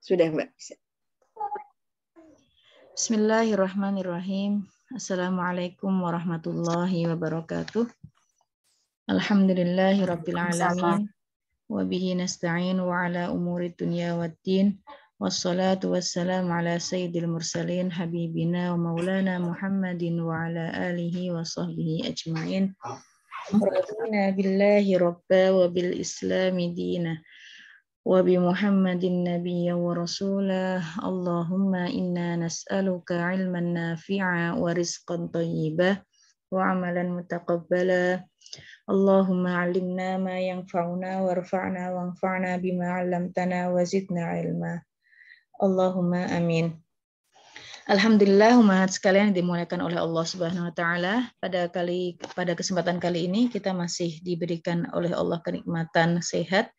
Sudah Mbak bisa. Bismillahirrahmanirrahim. Assalamualaikum warahmatullahi wabarakatuh. Alhamdulillahirabbil alamin wa bihi nasta'in wa ala umuri dunya waddin. Wassalatu wassalamu ala sayyidil mursalin habibina wa maulana Muhammadin wa ala alihi wa sahbihi ajmain. Radina billahi rabba wa bil islami dina wa bi Muhammadin nabiyya wa rasulah. Allahumma inna nas'aluka ilman nafi'a wa rizqan thayyibah wa amalan mutaqabbala. Allahumma 'allimna ma yanfa'una warfa'na wanfa'na bima 'allamtana wa zidna ilma. Allahumma amin. Alhamdulillah umat sekalian yang dimuliakan oleh Allah Subhanahu wa taala, pada kesempatan kali ini kita masih diberikan oleh Allah kenikmatan sehat,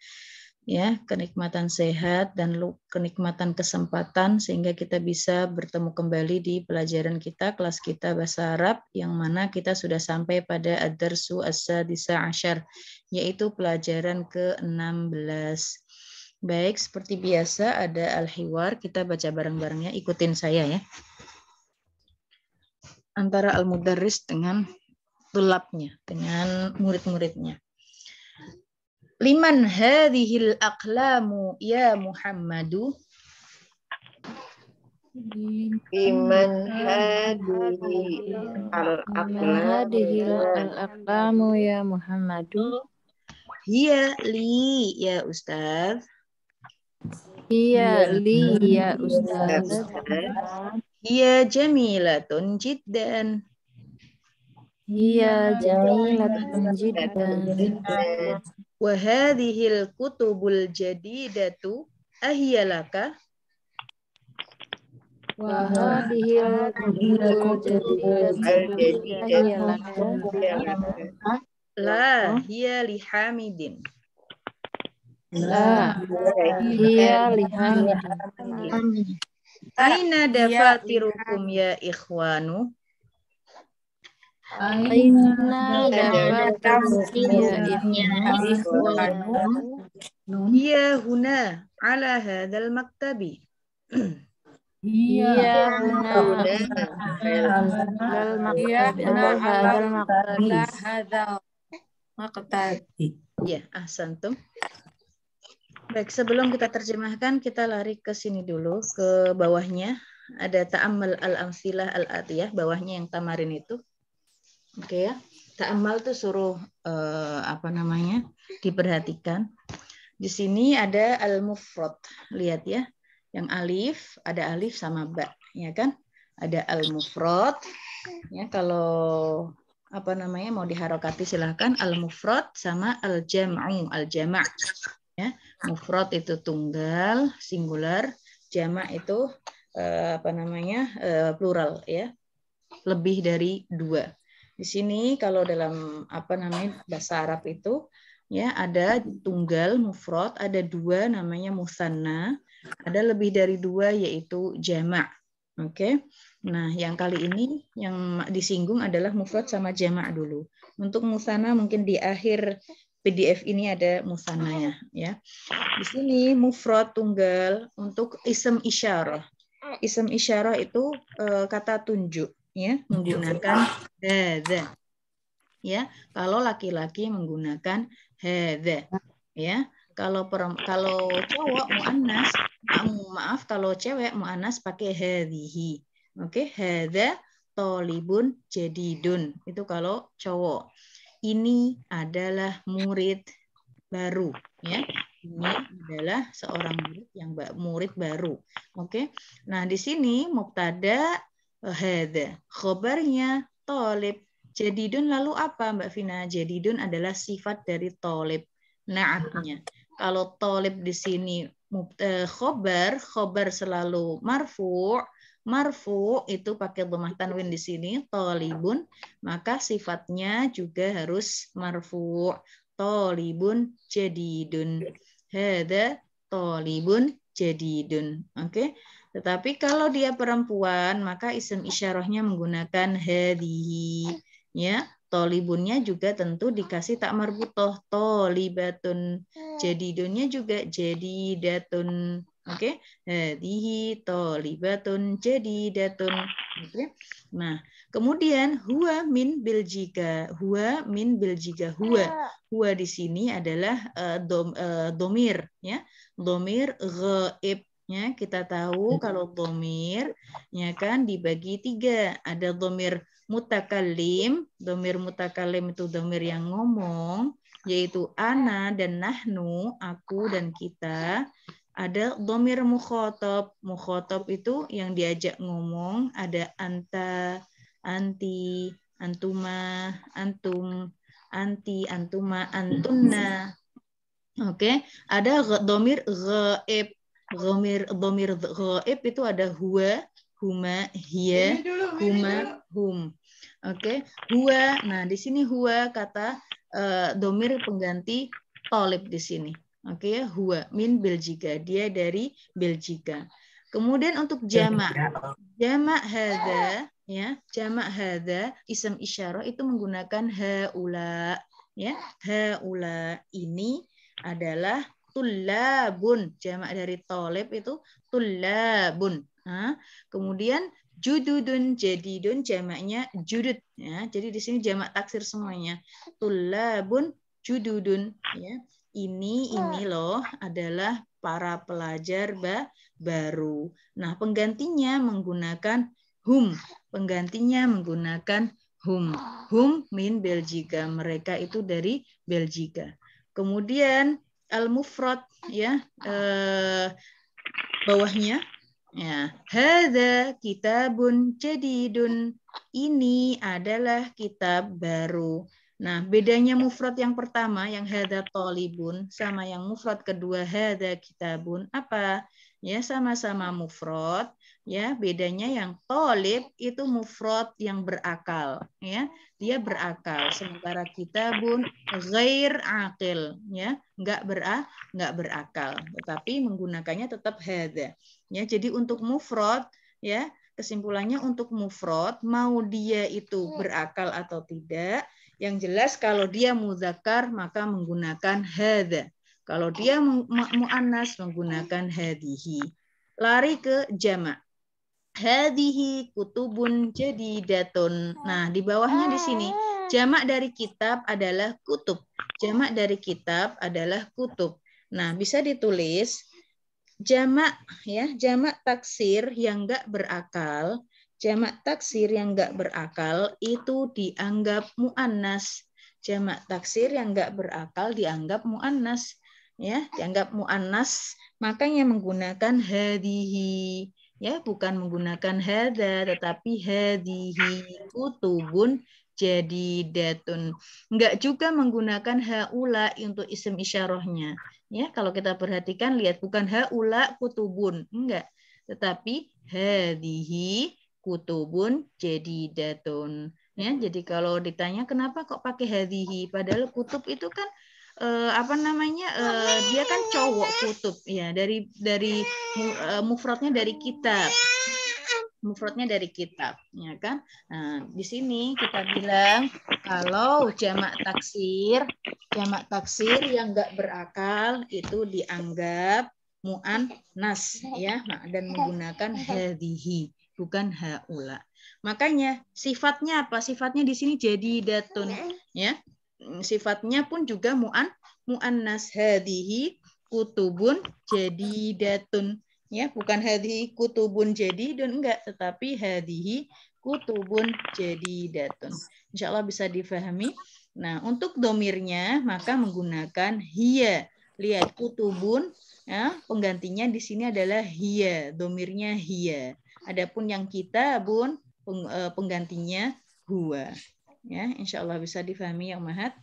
ya, kenikmatan sehat dan kenikmatan kesempatan sehingga kita bisa bertemu kembali di pelajaran kita, kelas kita bahasa Arab, yang mana kita sudah sampai pada ad-darsu as-sadisa asyar, yaitu pelajaran ke-16. Baik, seperti biasa ada al-hiwar, kita baca bareng-bareng ya, ikutin saya ya. Antara al-mudarris dengan tulabnya, dengan murid-muridnya. Liman hadhil aqlamu ya Muhammadu? Liman hadhil al-aqlamu ya Muhammadu? Hiya li ya Ustaz. Hiya li ya Ustaz. Hiya jamilatun jiddan. Hiya jamilatun jiddan. Wa hadhil kutubul jadidatu ahiyalaka? Wa hadhil kutubul jadidatu ahiyalaka? La hiya li Hamidin. La hiya li Hamidin. Aina dafatirukum ya ikhwanu? Aina dafatirukum ya ikhwanu? Hiya huna ala hadzal maktabi. Hiya huna hadzal maktabi. Ya, ahsantum. Baik, sebelum kita terjemahkan, kita lari ke sini dulu, ke bawahnya. Ada ta'ammal al-amsilah al-atiyah, bawahnya yang tamarin itu. Oke ya. Ta'ammal tuh suruh diperhatikan. Di sini ada al-mufrad. Lihat ya. Yang alif, ada alif sama ba, ya kan? Ada al-mufrad. Ya, kalau mau diharokati silahkan al-mufrad sama al-jam'u, al-jama'. Ya, mufrad itu tunggal, singular, jama' itu plural ya. Lebih dari 2. Di sini kalau dalam bahasa Arab itu ya ada tunggal mufrad, ada 2 namanya musanna, ada lebih dari 2 yaitu jama'. Oke. Nah, yang kali ini yang disinggung adalah mufrad sama jama' dulu. Untuk musanna mungkin di akhir PDF ini ada musannanya ya. Di sini mufrad tunggal untuk ism isyarah. Ism isyarah itu kata tunjuk ya, menggunakan hadza. Ya, kalau laki-laki menggunakan hadza ya. Kalau cowok muannas, maaf kalau cewek muannas pakai hadhihi. Oke, hadza thalibun jadidun. Itu kalau cowok. Ini adalah murid baru ya. Ini adalah seorang murid baru. Oke. Nah, di sini mubtada hadza, khabarnya thalib. Jadidun lalu apa Mbak Vina? Jadidun adalah sifat dari thalib, na'atnya. Kalau thalib di sini khabar selalu marfu'. Marfu itu pakai dhammah tanwin di sini, thalibun, maka sifatnya juga harus marfu'. Thalibun jadidun. Hadza thalibun jadidun. Oke. Tetapi kalau dia perempuan, maka isim isyarahnya menggunakan hadhihi. Ya, thalibunnya juga tentu dikasih tak marbutoh, thalibatun. Jadidunnya juga jadidatun. Oke, hadihi thalibatun jadidatun. Oke. Nah, kemudian huwa min Belgika. Huwa min Belgika. Huwa di sini adalah domir, ya. Domir ghaib. Ya, kita tahu kalau domir, ya kan, dibagi 3. Ada domir mutakalim. Domir mutakalim itu domir yang ngomong, yaitu ana dan nahnu, aku dan kita. Ada domir mukhotob. Mukhotob itu yang diajak ngomong. Ada anta, anti, antuma, antum, anti, antuma, antunna. Oke, ada domir ghaib. Domir ghaib itu ada huwa, huma, hiya, huma, hum. Oke, huwa. Nah, di sini huwa kata domir pengganti tolib di sini. Oke, ya, huwa min Belgika, dia dari Belgika. Kemudian untuk jamak hadza, ya, jamak hadza ism isyarah itu menggunakan haula, ya. Haula ini adalah tullabun, jamak dari tolib itu tullabun. Nah, kemudian jududun, jadidun jamaknya judud, ya. Jadi di sini jamak taksir semuanya. Tullabun, jududun, ya. Ini loh adalah para pelajar baru. Nah, penggantinya menggunakan hum. Penggantinya menggunakan hum. Hum min Belgika. Mereka itu dari Belgika. Kemudian al-mufrad, ya, bawahnya, ya, hadza kitabun jadidun. Ini adalah kitab baru. Nah, bedanya mufrad yang pertama yang hadza thalibun sama yang mufrad kedua hadza kitabun apa? Ya, sama-sama mufrad, ya. Bedanya yang thalib itu mufrad yang berakal, ya. Dia berakal, sementara kitabun ghair aqil, ya. Enggak berakal, tetapi menggunakannya tetap hadza. Ya, jadi untuk mufrad, ya, kesimpulannya untuk mufrad mau dia itu berakal atau tidak, yang jelas kalau dia muzakkar maka menggunakan hadza. Kalau dia muannas menggunakan hadihi. Lari ke jamak. Hadihi kutubun jadidatun. Nah, di bawahnya di sini jamak dari kitab adalah kutub. Jamak dari kitab adalah kutub. Nah, bisa ditulis jamak, ya, jamak taksir yang enggak berakal. Jamak taksir yang enggak berakal itu dianggap muannas. Jamak taksir yang enggak berakal dianggap muannas, ya, dianggap muannas, makanya menggunakan hadihi, ya, bukan menggunakan hadza tetapi hadihi kutubun jadidatun. Enggak juga menggunakan haula untuk isim isyarahnya. Ya, kalau kita perhatikan lihat bukan haula kutubun, enggak, tetapi hadihi kutubun jadidatun. Ya, jadi kalau ditanya kenapa kok pakai hadihi, padahal kutub itu kan dia kan cowok kutub, ya, dari mufradnya dari kitab. Mufradnya dari kitab, ya kan? Nah, di sini kita bilang kalau jamak taksir yang enggak berakal itu dianggap muannas, ya, dan menggunakan hadihi, bukan haula. Makanya sifatnya apa? Sifatnya di sini jadidatun, ya. Sifatnya pun juga muannas, hadihi kutubun jadidatun. Ya, bukan hadihi kutubun jadidun, enggak, tetapi hadihi kutubun jadidatun. Insya Allah bisa difahami. Nah, untuk domirnya maka menggunakan hiya. Lihat kutubun, ya, penggantinya di sini adalah hiya, domirnya hiya. Adapun yang kitabun penggantinya huwa. Ya, insya Allah bisa difahami yang mahat.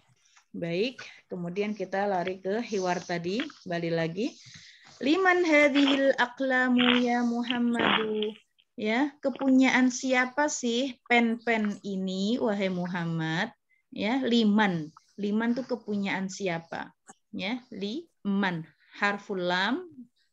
Baik, kemudian kita lari ke hiwar tadi, balik lagi. Liman hadhil aqlamu ya Muhammadu. Ya, kepunyaan siapa sih pen-pen ini wahai Muhammad? Ya, liman. Liman itu kepunyaan siapa? Ya, liman. Harful lam,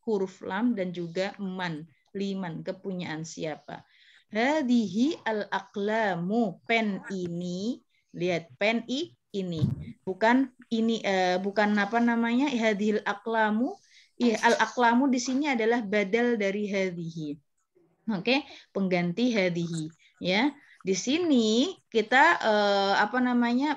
huruf lam dan juga man. Liman, kepunyaan siapa? Hadhihi al-aqlamu, pen ini. Lihat, pen ini. Bukan ini bukan apa namanya? Hadhil aqlamu. Iya, al-aqlamu di sini adalah badal dari hadhihi. Oke, pengganti hadhihi ya. Di sini kita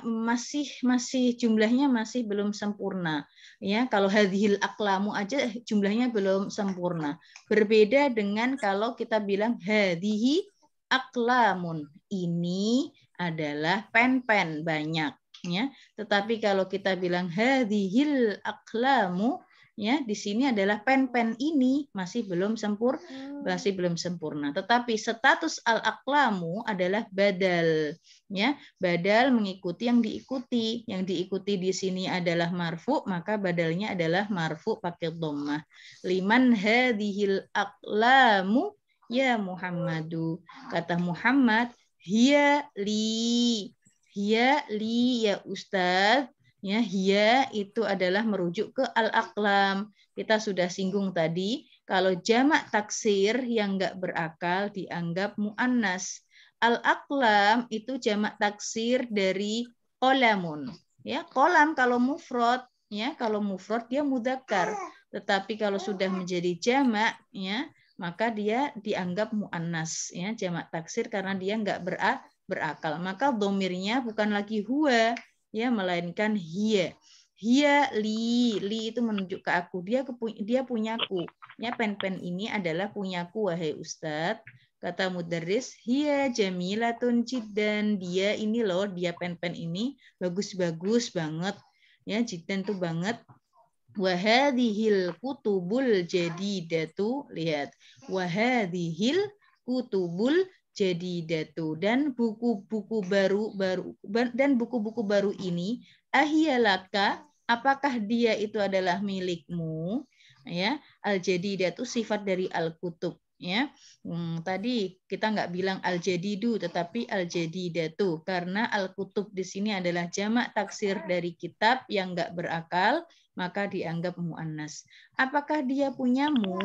masih jumlahnya masih belum sempurna ya. Kalau hadhil aqlamu aja jumlahnya belum sempurna. Berbeda dengan kalau kita bilang hadhihi aqlamun. Ini adalah pen-pen banyak ya. Tetapi kalau kita bilang hadhil aqlamu ya, di sini adalah pen-pen ini masih belum sempurna. Tetapi status al-aqlamu adalah badal. Ya, badal mengikuti yang diikuti. Yang diikuti di sini adalah marfu, maka badalnya adalah marfu pakai dhammah. Liman hadhil aqlamu ya Muhammadu. Kata Muhammad, hiya li ya Ustadz. Ya, hiya itu adalah merujuk ke al-aqlam. Kita sudah singgung tadi, kalau jamak taksir yang enggak berakal dianggap muannas. Al-aqlam itu jamak taksir dari qolamun. Ya, qolam kalau mufrad, ya, kalau mufrad dia mudzakkar. Tetapi kalau sudah menjadi jamak, ya, maka dia dianggap muannas, ya, jamak taksir karena dia enggak berakal. Maka domirnya bukan lagi huwa, ya, melainkan hiya. Hiya li itu menunjuk ke aku, dia punyaku. Ya, pen-pen ini adalah punyaku wahai Ustadz. Kata mudarris, hiya jamilatun jiddan, dia ini loh, dia pen-pen ini bagus-bagus banget. Ya, jiddan tuh banget. Wahadhil kutubul jadidatu, lihat. Wahadhil kutubul jadidatu, dan buku-buku baru ini ahiyalaka, apakah dia itu adalah milikmu? Ya, al-jadidatu sifat dari al-kutub. Ya, tadi kita nggak bilang al-jadidu tetapi al-jadidatu karena al-kutub di sini adalah jamak taksir dari kitab yang nggak berakal, maka dianggap muannas. Apakah dia punyamu?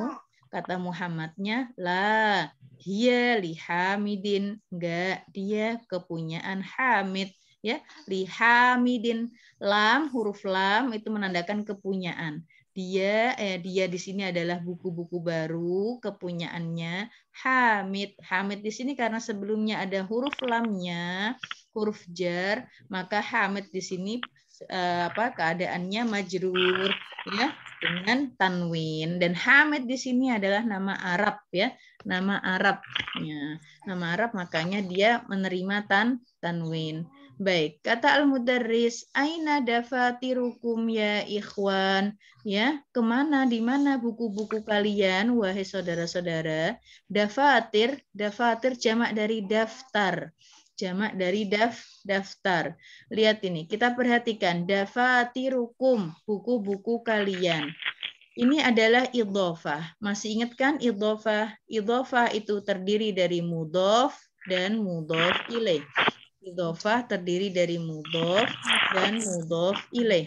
Kata Muhammadnya, la hiya li Hamidin, enggak, dia kepunyaan Hamid. Ya, li Hamidin, lam, huruf lam itu menandakan kepunyaan. Dia di sini adalah buku-buku baru kepunyaannya Hamid. Hamid di sini karena sebelumnya ada huruf lamnya, huruf jar, maka Hamid di sini keadaannya majrur ya dengan tanwin, dan Hamid di sini adalah nama Arab ya, nama Arab ya, nama Arab, makanya dia menerima tanwin. Baik, kata al-mudarris, aina dafatirukum ya ikhwan, ya, kemana, di mana buku-buku kalian wahai saudara-saudara. Dafatir jamak dari daftar. Jamak dari daftar. Lihat ini, kita perhatikan dafatirukum, buku-buku kalian. Ini adalah idhofah. Masih ingat kan idhofah? Idhofah itu terdiri dari mudhof dan mudhof ilaih. Idhofah terdiri dari mudhof dan mudhof ilaih.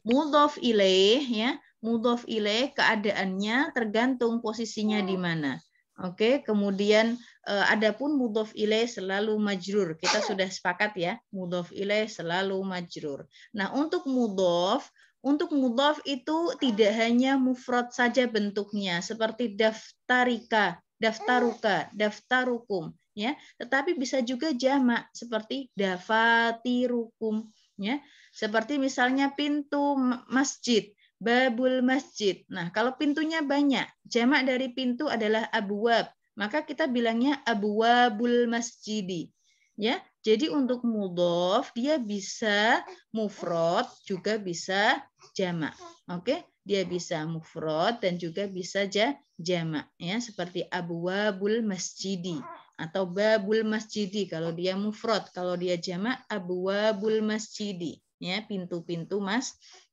Mudhof ilaih ya, mudhof ilaih keadaannya tergantung posisinya di mana. Oke, kemudian adapun mudhof ilaih selalu majrur. Kita sudah sepakat ya, mudhof ilaih selalu majrur. Nah, untuk mudhof itu tidak hanya mufrad saja bentuknya seperti daftarika, daftaruka, daftarukum ya, tetapi bisa juga jamak seperti dafatirukum ya. Seperti misalnya pintu masjid, babul masjid. Nah, kalau pintunya banyak, jamak dari pintu adalah abwab, maka kita bilangnya abwabul masjidi. Ya, jadi untuk mudhof dia bisa mufrad juga bisa jamak. Oke, dia bisa mufrad dan juga bisa jamak ya, seperti abwabul masjidi atau babul masjidi kalau dia mufrad, kalau dia jamak abwabul masjidi. Ya, pintu-pintu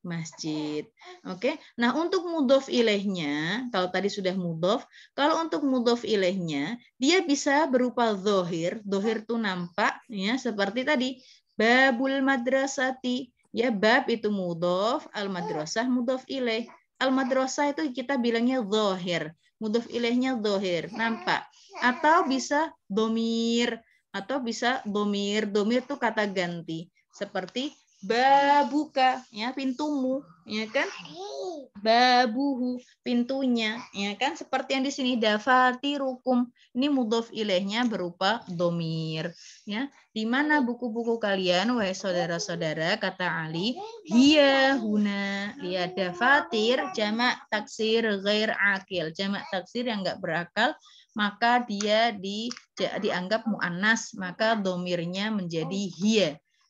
masjid. Oke. Nah, untuk mudhof ilaihnya, kalau tadi sudah mudhof, kalau untuk mudhof ilaihnya, dia bisa berupa dhohir. Dhohir itu nampak ya, seperti tadi babul madrasati. Ya, bab itu mudhof, al madrasah mudhof ilaih. Al madrasah itu kita bilangnya dhohir. Mudhof ilaihnya dhohir, nampak. Atau bisa domir, atau bisa domir. Domir itu kata ganti. Seperti babuka, ya pintumu, ya kan? Babuhu, pintunya, ya kan? Seperti yang di sini dafatirukum, ini mudhof ilaihnya berupa domir, ya. Di mana buku-buku kalian, wahai saudara-saudara? Kata Ali, hiya huna. Lihat dafatir, jamak taksir ghair akil, jamak taksir yang enggak berakal, maka dia dianggap muannas, maka domirnya menjadi hiya.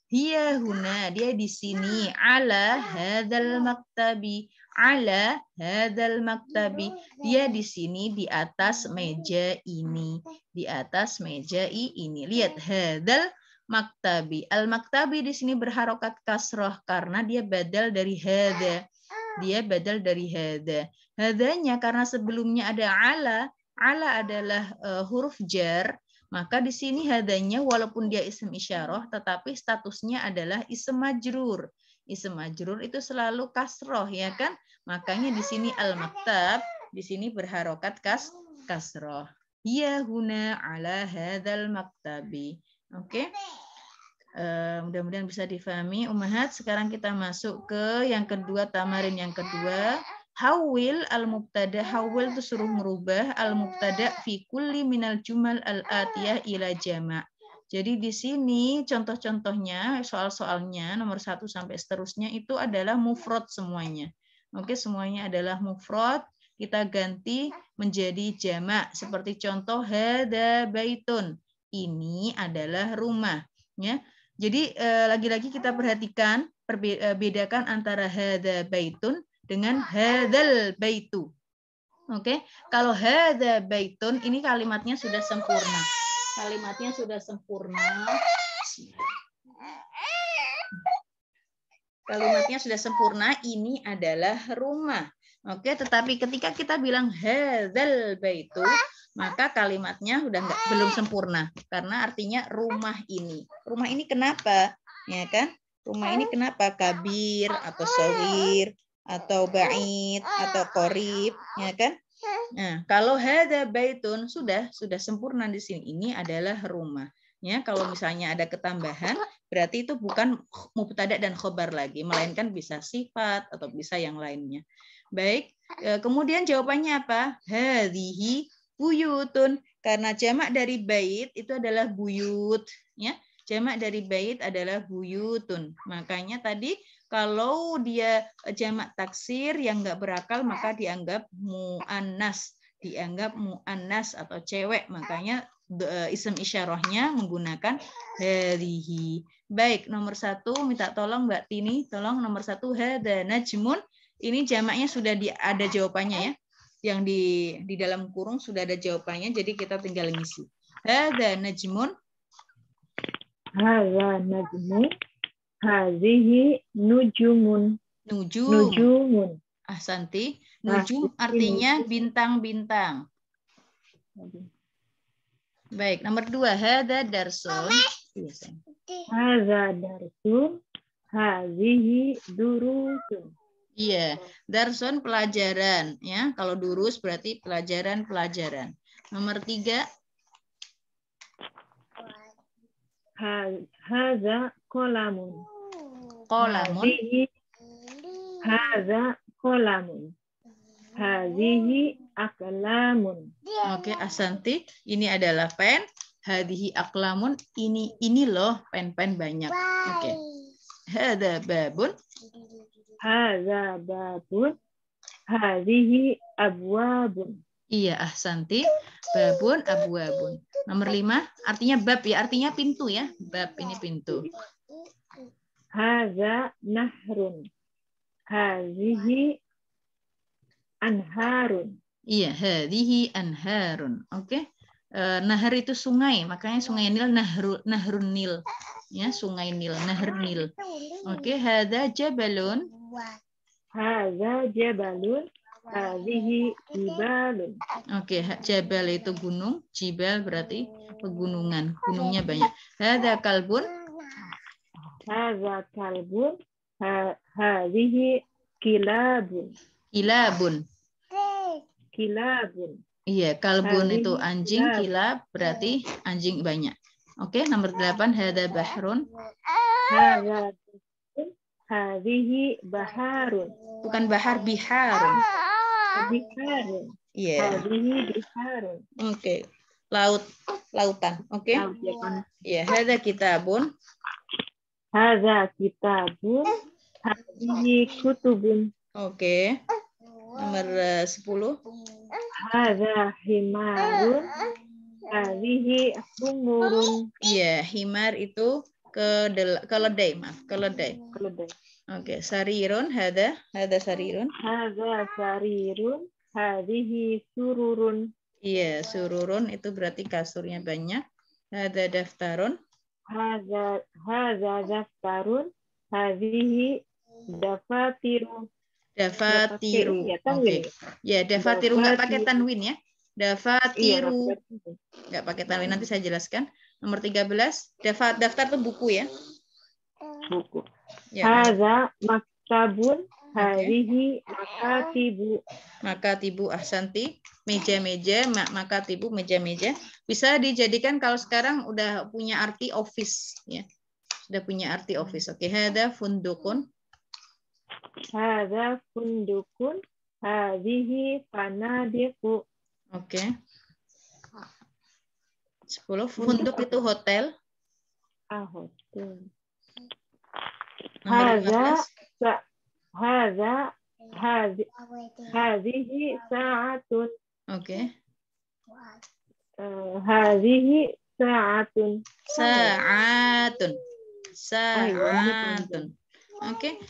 Hiya huna, dia di sini, ala hadzal maktabi, ala hadzal maktabi, dia di sini di atas meja ini, di atas meja ini. Lihat hadzal maktabi, al maktabi di sini berharokat kasroh karena dia badal dari hadza, dia badal dari hadza. Hadzanya karena sebelumnya ada ala adalah huruf jar. Maka di sini hadanya walaupun dia isim isyarah tetapi statusnya adalah isim majrur. Isim majrur itu selalu kasroh, ya kan? Makanya di sini al-maktab di sini berharokat kasroh. Hiya huna ala hadzal maktabi. Oke. Mudah-mudahan bisa difahami Ummahat. Sekarang kita masuk ke yang kedua, tamarin yang kedua. Hawil al-mubtada, hawil itu suruh merubah al-mubtada fi kulli minal jumal al-atiyah ila jama'. Jadi di sini contoh-contohnya, soal-soalnya nomor 1 sampai seterusnya itu adalah mufrad semuanya. Oke, semuanya adalah mufrad. Kita ganti menjadi jama'. Seperti contoh hada baitun. Ini adalah rumah. Ya. Jadi lagi-lagi kita perhatikan, bedakan antara hada baitun dengan hadzal baitu. Oke, kalau hadza baitun ini kalimatnya sudah sempurna. Kalimatnya sudah sempurna. Kalimatnya sudah sempurna, ini adalah rumah. Oke, tetapi ketika kita bilang hadzal baitu, maka kalimatnya sudah belum sempurna karena artinya rumah ini. Rumah ini kenapa? Ya kan? Rumah ini kenapa? Kabir atau shagir atau ba'id atau qorib, ya kan? Nah, kalau hadza baitun sudah sempurna di sini. Ini adalah rumah. Ya, kalau misalnya ada ketambahan, berarti itu bukan mubtada dan khobar lagi, melainkan bisa sifat atau bisa yang lainnya. Baik, kemudian jawabannya apa? Hadhihi buyutun. Karena jamak dari bait itu adalah buyut, ya. Jamak dari bait adalah buyutun. Makanya tadi kalau dia jamak taksir yang enggak berakal maka dianggap muannas, atau cewek. Makanya isim isyarahnya menggunakan hadhihi. Baik, nomor 1 minta tolong Mbak Tini, tolong nomor 1 hada najmun. Ini jamaknya sudah ada jawabannya ya. Yang di dalam kurung sudah ada jawabannya, jadi kita tinggal ngisi. Hada najmun. Hadza najmun. Hadhihi nujumun. Nujumun. Ahsanti. Nujum artinya bintang-bintang. Baik, nomor 2. Hadza darsun. Hadza darsun. Hadhihi durusun. Iya, darsun pelajaran. Ya, kalau durus berarti pelajaran-pelajaran. Nomor 3. Hadza qalamun. Qalamun. Hadza qalamun. Hadhihi aqlamun. Oke, ahsanti. Ini adalah pen. Hadhihi aqlamun. Ini loh pen-pen banyak. Oke. Hadza babun. Hadza babun. Hadhihi abwabun. Iya, ahsanti. Babun, abwabun. Nomor 5, artinya bab ya, artinya pintu ya. Bab ini pintu. Hadza nahrun. Hadhihi anharun. Iya, hadhihi anharun. Oke. Nahar itu sungai, makanya sungai Nil nahrun Nil. Ya, sungai Nil, nahar Nil. Oke, hadza jabalun. Hadza jabalun. Hadhihi jibalun. Oke, jabal itu gunung, jibal berarti pegunungan, gunungnya banyak. Hadza kalbun. Hadza kalbun. Hadhihi kilabun. Kilabun. Kilabun. Iya, kalbun Hadhihi itu anjing, kilab. kilab berarti anjing banyak. Oke, nomor 8 hadza bahrun. Hadza bahrun. Hadhihi baharun. Bukan bahar, biharun. Biharun. Iya. Hadhihi biharun. Oke. Laut, lautan. Oke. Laut ya kan. Ya, hadza kitabun. Hadza kitabun. Hadhihi kutubun. Oke. Nomor 10. Hadza himarun. Hadhihi humurun. Iya, himar itu keledai, maaf, keledai. Keledai. Oke, sarirun, hadza sarirun. Hadza sarirun. Hadhihi sururun. Iya, sururun itu berarti kasurnya banyak. Hadza daftarun. Hadza daftarun. Hadhihi dafatiru. Dafatiru. Ya, kan Oke. Ya, dafatiru nggak pakai tanwin ya. Iya, Dafatiru. Nggak pakai tanwin, nanti saya jelaskan. Nomor 13, daftar itu buku ya. buku. Ya. Hadza maktabun. Hadhihi makatibu. Makatibu ahsanti. Meja-meja, makatibu meja-meja. Bisa dijadikan kalau sekarang udah punya arti office ya. Sudah punya arti office. Oke, hadza fundukun. Hadza fundukun. Hadhihi fanadiqu. Oke. 10. Funduk itu hotel. Hotel. Nomor 15. Hadhihi sa'atun. Oke. Hadhihi sa'atun. Sa'atun. Sa'atun. Oke.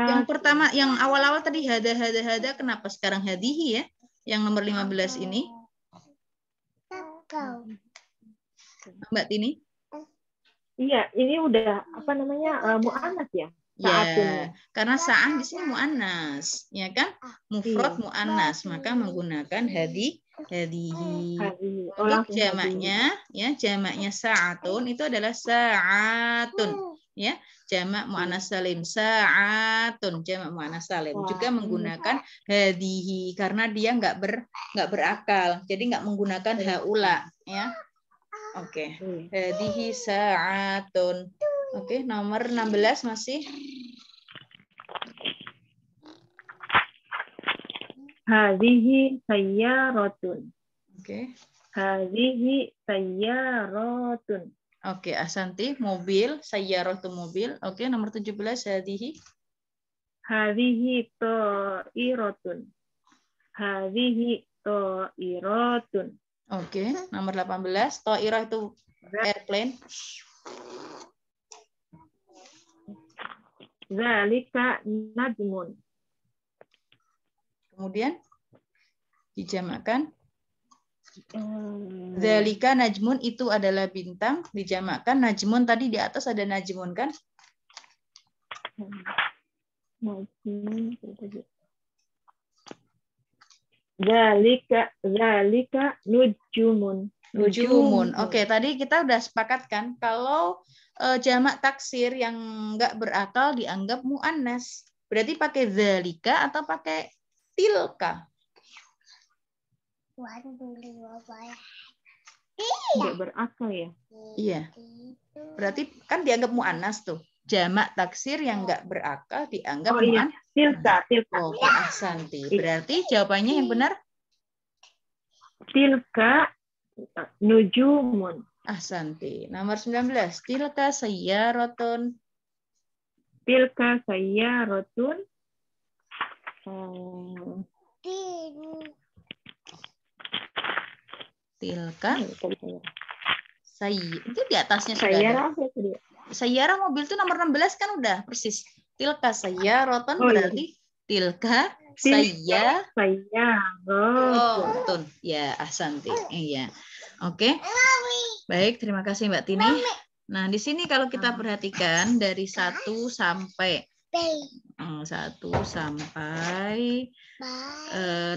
Yang pertama, yang awal-awal tadi hada, kenapa sekarang hadihi ya? Yang nomor 15 ini. Mbak Tini? Iya, ini udah apa namanya mu'annas ya? Ya, karena sa'ah di sini mu'annas, ya kan? Mufrad mu'annas, maka menggunakan hadihi. Untuk jamaknya, ya jamaknya sa'atun itu adalah sa'atun, ya jamak mu'annas salim, sa'atun jamak mu'annas salim. Juga menggunakan hadihi karena dia nggak berakal, jadi nggak menggunakan haula, ya. Oke, hadihi sa'atun. Oke, nomor 16 masih. Hadhihi sayyaratun. Oke. Hadhihi sayyaratun. Oke, ahsanti, mobil, sayyaratu mobil. Oke, nomor 17 hadihi. Hadhihi ta'iratun. Hadhihi ta'iratun. Oke, nomor 18, ta'irah itu airplane. Zalika najmun. Kemudian dijamakkan. Zalika najmun itu adalah bintang, dijamakkan najmun tadi di atas ada najmun kan? Zalika nujumun. Nujumun. Oke, tadi kita udah sepakat kan kalau jamak taksir yang nggak berakal dianggap mu'annas. Berarti pakai zalika atau pakai tilka? Nggak berakal ya? Iya. Berarti kan dianggap mu'annas tuh. Jamak taksir yang nggak berakal dianggap mu'annas. Tilka. Oke, ahsanti. Berarti jawabannya yang benar? Tilka nujumun. Ahsanti. Nomor 19. Tilka sayyaratun. Tilka sayyaratun. Tilka itu di atasnya sudah ada. Sayyara mobil itu nomor 16 kan udah persis. Tilka sayyaratun berarti tilka sayyaratun. Ya, ahsanti. Iya. Oke. Baik, terima kasih Mbak Tini. Nah, di sini kalau kita perhatikan dari 1 sampai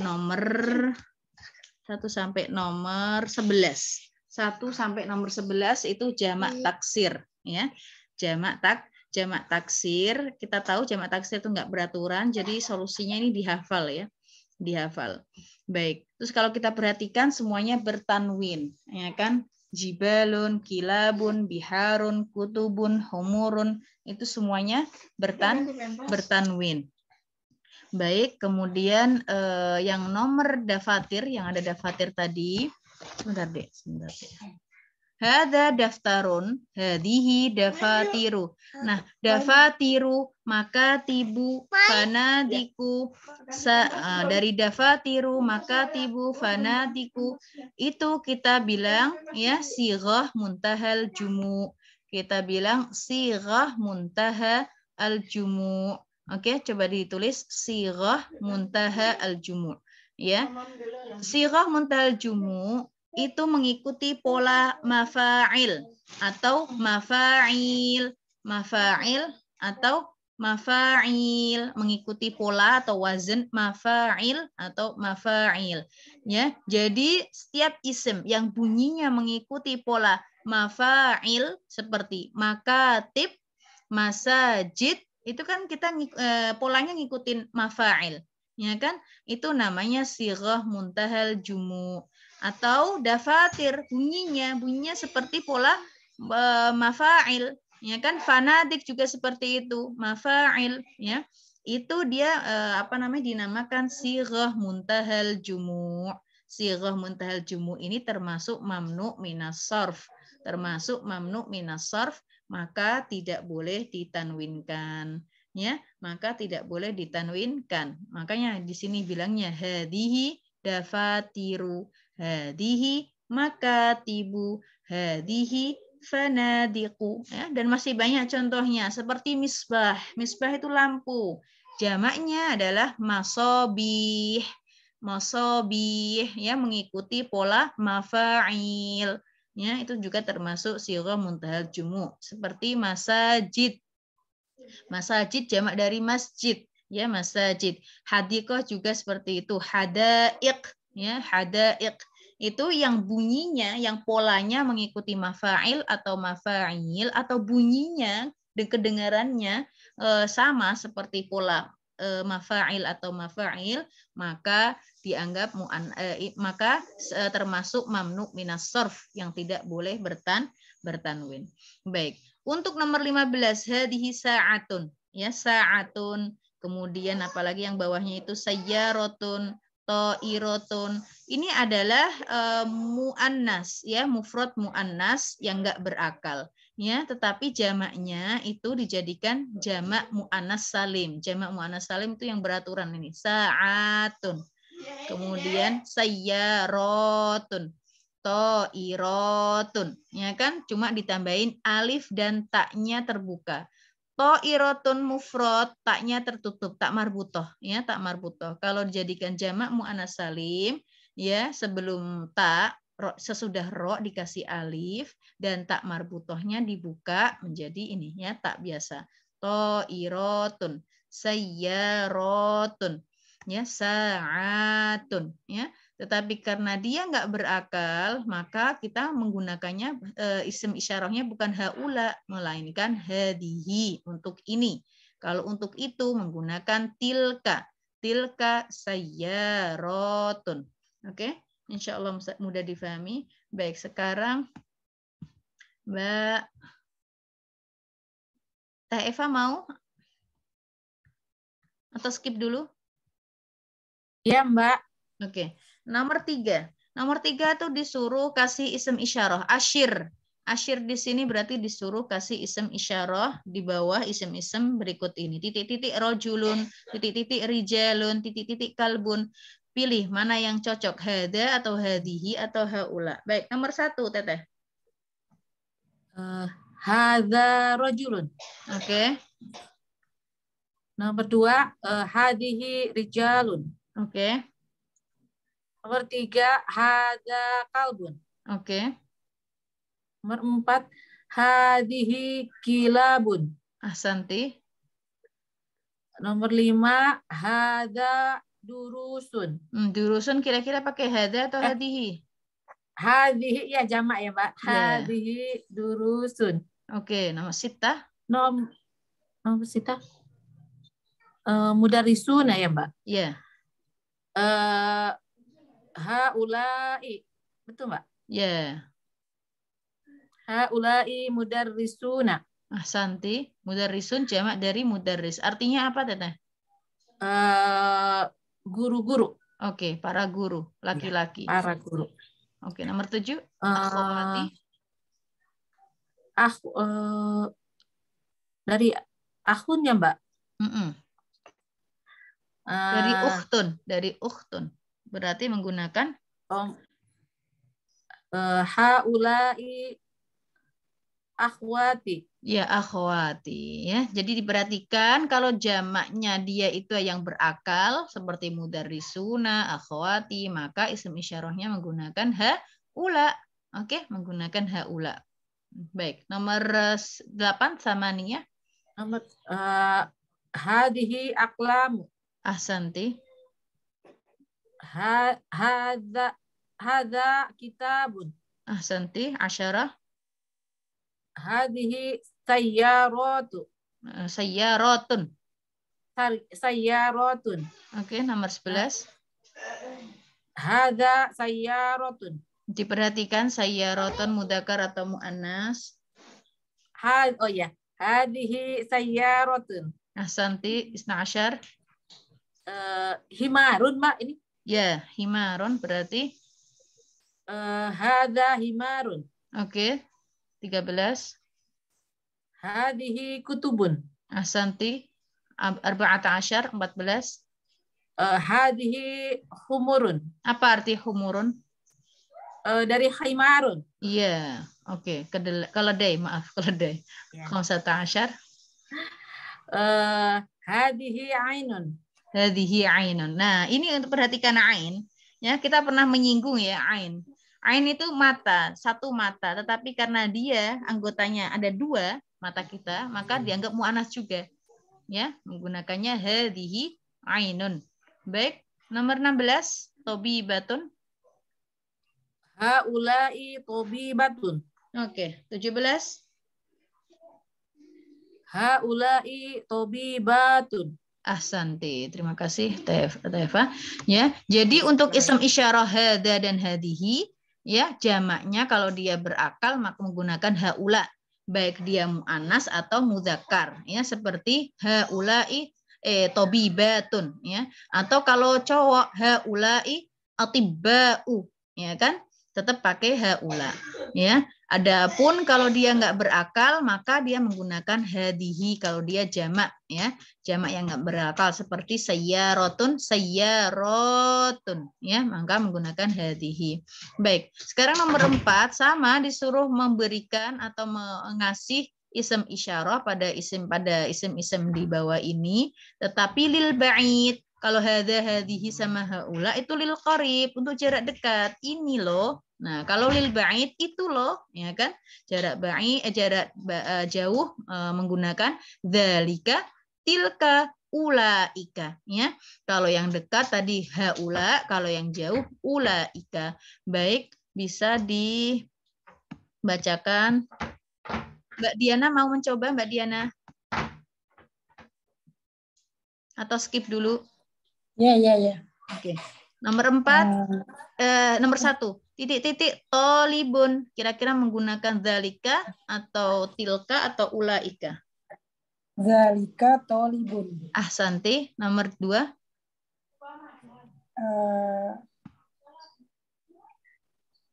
nomor 1 sampai nomor 11. 1 sampai nomor 11 itu jamak taksir, ya. Jamak taksir, kita tahu jamak taksir itu enggak beraturan, jadi solusinya ini dihafal ya. Dihafal. Baik. Terus kalau kita perhatikan semuanya bertanwin, ya kan? jibalun, kilabun, biharun, kutubun, humurun, itu semuanya bertanwin. Baik, kemudian yang nomor dafatir, yang ada dafatir tadi, sebentar deh. Hada daftarun, hadihi dafatiru. Nah, dafatiru, makatibu, fanadiku, dari dafatiru, makatibu, fanadiku, itu kita bilang ya sighah muntahal jumu. Kita bilang sighah muntaha al jumu. Oke, coba ditulis sighah muntaha al jumu. Ya, sighah muntaha al jumu itu mengikuti pola mafa'il atau mafa'il, mafa'il atau mafa'il, mengikuti pola atau wazan mafa'il atau mafa'il. Ya, jadi setiap isim yang bunyinya mengikuti pola mafa'il seperti makatib, masajid, itu kan kita polanya ngikutin mafa'il, ya kan? Itu namanya sighah muntahal jumu. Atau dafatir, bunyinya seperti pola mafa'il, ya kan? Fanadik juga seperti itu, mafa'il, ya. Itu dia dinamakan sighah muntahal jumu. Sighah muntahal jumu ini termasuk mamnu minas sarf, maka tidak boleh ditanwinkan, ya. Maka tidak boleh ditanwinkan. Makanya di sini bilangnya hadihi dafatiru, hadihi makatibu, hadihi fanadiku, ya, dan masih banyak contohnya seperti misbah. Misbah itu lampu, jamaknya adalah masobih. Masobih, ya, mengikuti pola mafa'il, ya, itu juga termasuk sighah muntahal jumu. Seperti masajid. Masajid jamak dari masjid, ya, masajid. Hadiqah juga seperti itu, hadaiq, ya, hadaiq. Itu yang bunyinya, yang polanya mengikuti mafa'il atau mafa'il, atau bunyinya dan kedengarannya sama seperti pola mafa'il atau mafa'il, maka dianggap termasuk mamnu minas sarf yang tidak boleh bertanwin. Baik. Untuk nomor 15, hadihi sa'atun, ya, sa'atun. Kemudian apalagi yang bawahnya itu sayyaratun, ta'irotun. Ini adalah muannas, ya, mufrad muannas yang enggak berakal, ya, tetapi jamaknya itu dijadikan jamak muannas salim. Jamak muannas salim itu yang beraturan ini, sa'atun. Kemudian sayyaratun, to'irotun, ya kan, cuma ditambahin alif dan taknya terbuka. To'irotun mufrad, taknya tertutup, tak marbutoh, ya, tak marbutoh. Kalau dijadikan jamak muannas salim, ya, sebelum tak, sesudah ro dikasih alif dan tak marbutohnya dibuka menjadi ini, ya, tak biasa. To'irotun, sayyaratun, ya, sa'atun, ya. Tetapi karena dia nggak berakal, maka kita menggunakannya isim isyarahnya bukan haula, melainkan hadihi, untuk ini. Kalau untuk itu menggunakan tilka. Tilka sayyaratun. Oke, insya Allah mudah difahami. Baik, sekarang Mbak Teh Eva mau? Atau skip dulu? Ya, Mbak. Oke. Nomor 3. Nomor 3 tuh disuruh kasih isim isyarah. Asyir. Asyir di sini berarti disuruh kasih isim isyarah di bawah isim-isim berikut ini. Titik-titik rojulun, titik-titik rijalun, titik-titik kalbun. Pilih mana yang cocok. Hada atau hadihi atau haula. Baik, nomor 1, Teteh. Hadza rajulun. Oke. Nomor 2, hadihi rijalun. Oke. Nomor 3, hadza kalbun. Oke. Nomor 4, hadihi kilabun. Ahsanti. Nomor 5, hadza durusun. Durusun kira-kira pakai hada atau hadihi? Hadihi, ya, jamak ya, Mbak. Ya. Hadihi durusun. Oke, nomor sita. Nomor sita. Mudarisuna ya, Mbak. Ya. Haulai. Betul, Mbak? Ya. Haula'i mudarrisuna. Ahsanti. Mudarrisun jamak dari mudarris. Artinya apa, Teteh? Guru-guru. Oke, para guru, laki-laki. Para guru. Oke, nomor 7. Eh, Akhwati. Dari akhunnya, Mbak. Mm-mm. Dari ukhtun. Berarti menggunakan haula'i akhwati. ya akhwati ya. Jadi diperhatikan kalau jamaknya dia itu yang berakal seperti mudarrisuna, akhwati, maka isim isyarahnya menggunakan haula. Oke, menggunakan haula. Baik, nomor 8 samaninya. Nomor hadhihi aqlamu. Ahsanti. Hadza kitabun. Ahsanti, asyarah. Hadhihi sayyaratu. Sayyaratun. Sayyaratun. Oke, nomor 11. Hadza sayyaratun. Diperhatikan sayyaratun mudzakkar atau muannas. Oh ya, hadhihi sayyaratun. Ahsanti, isna asyar. Himarun, Mbak, ini. Ya, himarun berarti. Hadza himarun. Oke, 13. Hadhihi kutubun. Ahsanti, arba'ata asyar, 14. Hadhihi humurun. Apa arti humurun? Dari himarun. Iya, oke. Keledai, maaf, keledai. Khamsata asyar. Hadhihi ainun. Hadhihi ainun. Nah, ini untuk perhatikan ain. Ya, kita pernah menyinggung ya ain. Ain itu mata, satu mata. Tetapi karena dia anggotanya ada dua mata kita, maka dianggap mu'anas juga. Ya, menggunakannya hadhihi ainun. Baik, nomor 16, tobibatun. Haula'i tobibatun. Oke, 17. Haula'i tobibatun. Ahsanti, terima kasih Teva. Ya, jadi untuk ism isyarah hada dan hadihi, ya jamaknya kalau dia berakal maka menggunakan haula, baik dia muannas atau mudzakkar, ya seperti haula'i tobibatun, ya. Atau kalau cowok haula'i atibba'u, ya kan? Tetap pakai haula, ya. Adapun kalau dia nggak berakal maka dia menggunakan hadihi kalau dia jamak, ya. Jamak yang nggak berakal seperti sayyaratun, ya, maka menggunakan hadihi. Baik, sekarang nomor 4 sama disuruh memberikan atau mengasih isim isyarah pada isim-isim di bawah ini, tetapi lil ba'id. Kalau hadihi sama haula itu lil qarib, untuk jarak dekat. Ini loh. Nah, kalau lil ba'id itu loh, ya kan? Jarak ba'id, jauh menggunakan dzalika, tilka, ulaika, ya. Kalau yang dekat tadi haula, kalau yang jauh ulaika. Baik, bisa dibacakan. Mbak Diana mau mencoba, Mbak Diana? Atau skip dulu? Ya. Oke. Nomor 4, nomor 1, titik-titik tolibun. Kira-kira menggunakan dzalika atau tilka atau ulaika? Zalika tolibun. Ahsanti. Nomor 2.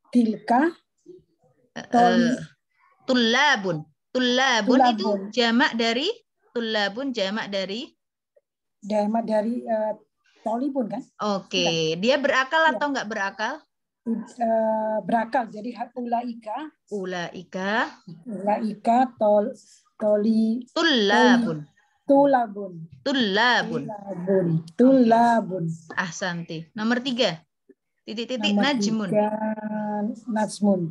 Tilka Tullabun. Tullabun itu jamak dari tolibun kan? Oke, dia berakal atau enggak berakal? Berakal. Jadi ulaika. Ulaika Tulabun. Ahsanti. Nomor 3. Titik-titik Nomor najmun. 3, najmun.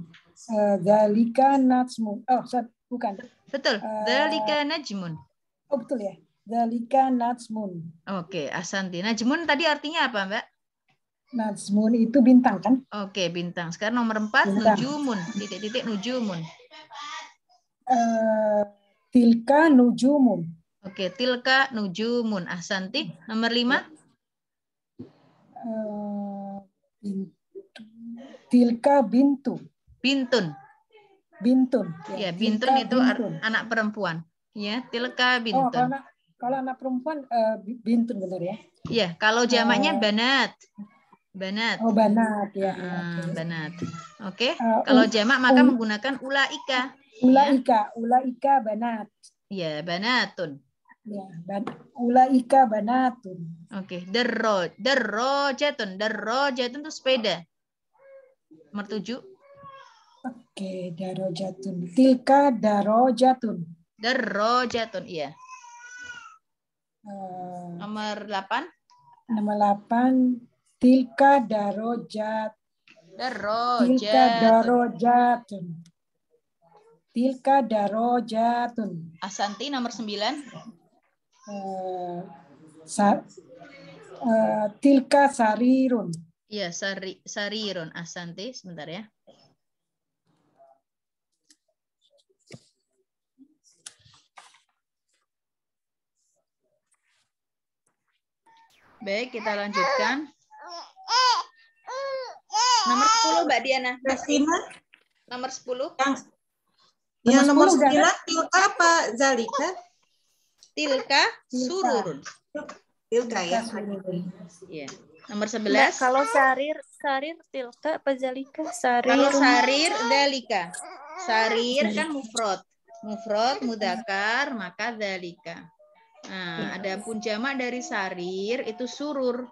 Zalika najmun. Oh, bukan. Betul. Zalika najmun. Oh, betul ya. Zalika najmun. Oke, ahsanti. Najmun tadi artinya apa, Mbak? Najmun itu bintang kan? Oke, bintang. Sekarang nomor 4, bintang. Nujumun. Titik-titik nujumun. Tilka nujumun. Oke, tilka nujumun. Ahsanti. Nomor 5. Tilka bintu. Bintun. Bintun. Ya, bintun tilka itu bintun. anak perempuan. Ya, tilka Oh, bintun. kalau anak perempuan bintun benar ya? Ya, kalau jamaknya banat. Banat. Oh, banat ya. Oke. Banat. Oke. Kalau jamak maka menggunakan ulaika. Ulaika banat. Ya, banatun. Ya, ulaika banatun. Oke, darrojatun itu sepeda. Nomor 7. Oke, darojatun. Tilka darojatun. Darrojatun, iya. Nomor 8. Nomor 8, tilka darojat. Tilka darojatun. Tilka darojatun. Asanti nomor 9. Tilka sarirun. Iya, sarirun. Asanti, sebentar ya. Baik, kita lanjutkan. Nomor 10, Mbak Diana. Nomor 10. Yang nomor 9, tilka apa Zalika? Tilka sururun. Tilka ya. Iya. Nomor 11. Kalau sarir tilka apa zalika? Kalau sarir dalika. Sarir kan mufrad. Mufrad mudzakkar maka dalika. Nah, adapun jamak dari sarir itu surur.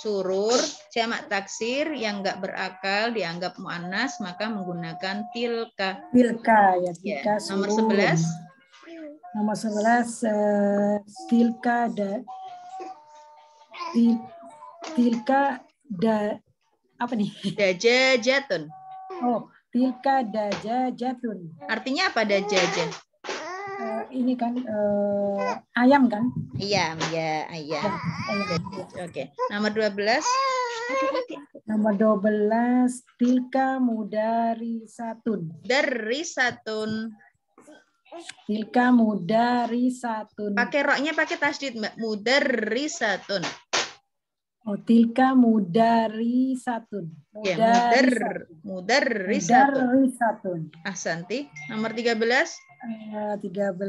Surur jamak taksir yang enggak berakal dianggap muannas maka menggunakan tilka. Tilka ya, tilka. Ya. Nomor 11. Nomor 11 tilka apa nih? Dajajatun. Oh, tilka dajajatun. Artinya apa dajajah? Ini kan ayam kan? Ayam, ya, ayam. Oke. Nomor 12. Nomor 12 tilka mudarisatun. Darisatun. Tilka mudarisatun. Pakai roknya pakai tasdid, Mbak. Mudarisatun. Oh, tilka mudarisatun. Ya, mudarisatun. Ahsanti. Nomor 13. 13.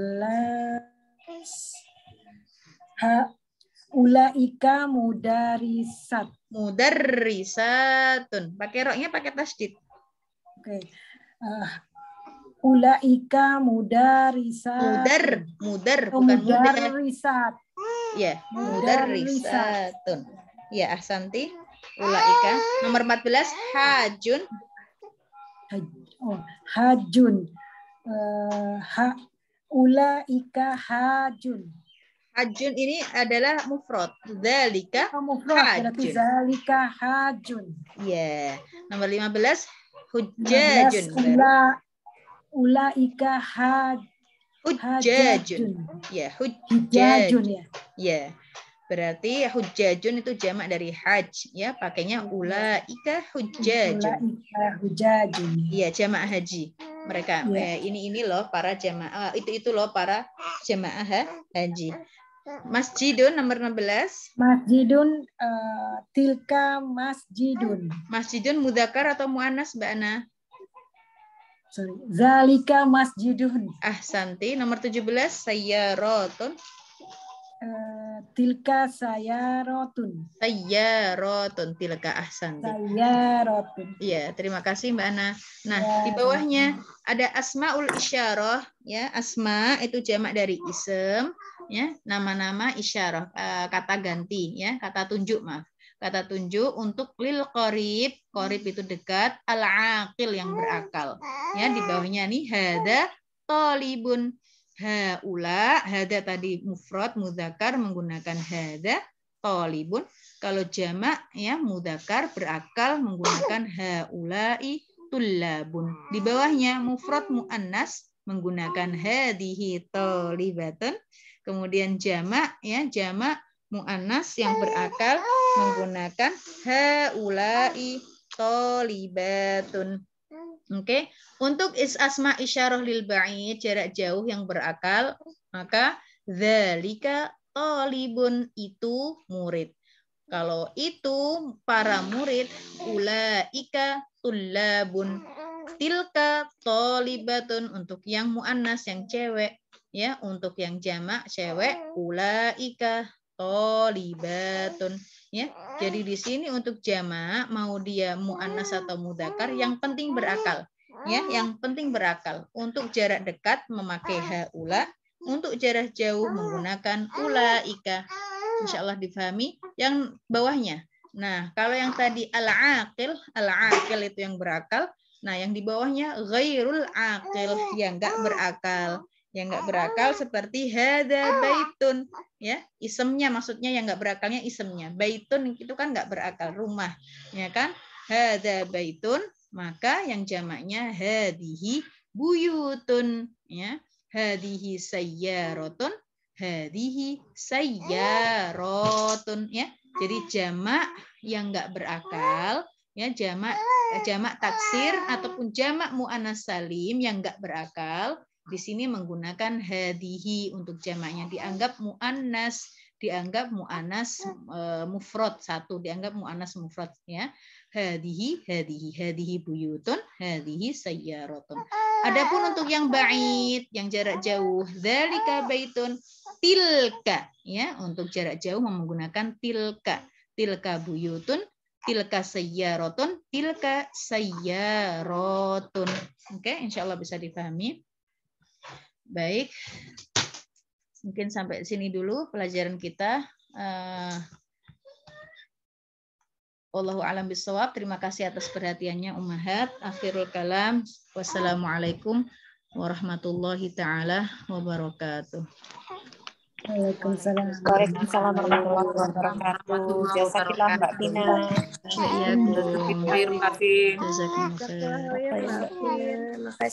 Ulaika mudarisat. Mudarisatun. Pakai roknya pakai tasdid. Oke. Ulaika mudarisat. Bukan mudarisat. Ya, mudarisatun. Ya, ahsanti. Ulaika. Nomor 14, hajun. Hajun. Ulaika hajun. Hajun ini adalah mufrad. Zalika hajun. Zalika hajun. Ya. Nomor 15, hujjajun. Ulaika hujjajun. Ya, hujjajun ya. Ya. Berarti hujjajun itu jamak dari haj ya, pakainya ulaika hujjajun. Ulaika hujjajun. Iya, jamak haji. Mereka ini loh para jamaah, itu loh para jamaah haji. Masjidun nomor 16. Masjidun tilka masjidun. Masjidun mudzakkar atau muannas, Mbak Ana? Sorry. Zalika masjidun. Ahsanti. Nomor 17 sayyaratun. Tilka sayyaratun. Sayyaratun tilka ahsanti. Sayyaratun. Iya, terima kasih Mbak Ana. Nah, di bawahnya ada asmaul isyarah ya. Asma itu jamak dari ism ya, nama-nama isyarah, kata ganti ya, kata tunjuk maaf. Kata tunjuk untuk lil qarib. Qarib itu dekat, al-aqil yang berakal. Ya, di bawahnya nih hada talibun. Haula, hada tadi mufrad mudzakkar menggunakan hada, talibun. Kalau jamak ya mudzakkar berakal menggunakan haulai tullabun. Di bawahnya mufrad muannas menggunakan hadihi talibatun. Kemudian jamak ya, jamak muannas yang berakal menggunakan haulai talibatun. Oke, untuk asma isyarah lil ba'id jarak jauh yang berakal, maka dzalika talibun itu murid. Kalau itu para murid, ulaika tullabun. tilka tholibatun untuk yang muannas yang cewek, ya. Untuk yang jamak cewek ulaika tholibatun, ya. Jadi di sini untuk jamak mau dia muannas atau mudzakkar yang penting berakal, ya. Yang penting berakal. Untuk jarak dekat memakai haula, untuk jarak jauh menggunakan ulaika. Insyaallah difahami. Yang bawahnya. Nah, kalau yang tadi al-aqil itu yang berakal. Nah, yang di bawahnya ghairul aqil, yang enggak berakal. Yang enggak berakal seperti hadza baitun, ya. Isemnya maksudnya yang enggak berakalnya isemnya. Baitun itu kan enggak berakal, rumah, ya kan? Hadza baitun, maka yang jamaknya hadhihi buyutun, ya. Hadhihi sayyaratun, hadhihi sayyaratun, ya. Jadi jamak yang enggak berakal, ya, jamak taksir ataupun jamak muannas salim yang enggak berakal di sini menggunakan hadhihi untuk jamaknya, dianggap muannas mufrad satu, dianggap muannas mufrad, ya. Hadhihi buyutun, hadhihi sayyaratun. Adapun untuk yang ba'id, yang jarak jauh, dzalika baitun, tilka, ya, untuk jarak jauh menggunakan tilka. Tilka buyutun, tilka sayyaratun, tilka sayyaratun. Oke, insyaallah bisa dipahami. Baik. Mungkin sampai sini dulu pelajaran kita. Wallahu a'lam bishawab. Terima kasih atas perhatiannya Ummahat. Akhirul kalam. Wassalamualaikum warahmatullahi taala wabarakatuh. Waalaikumsalam. Waalaikumsalam warahmatullahi wabarakatuh. Jazakillah Mbak Bina. Iya, Terima kasih. Jazakumullah khair. Makasih.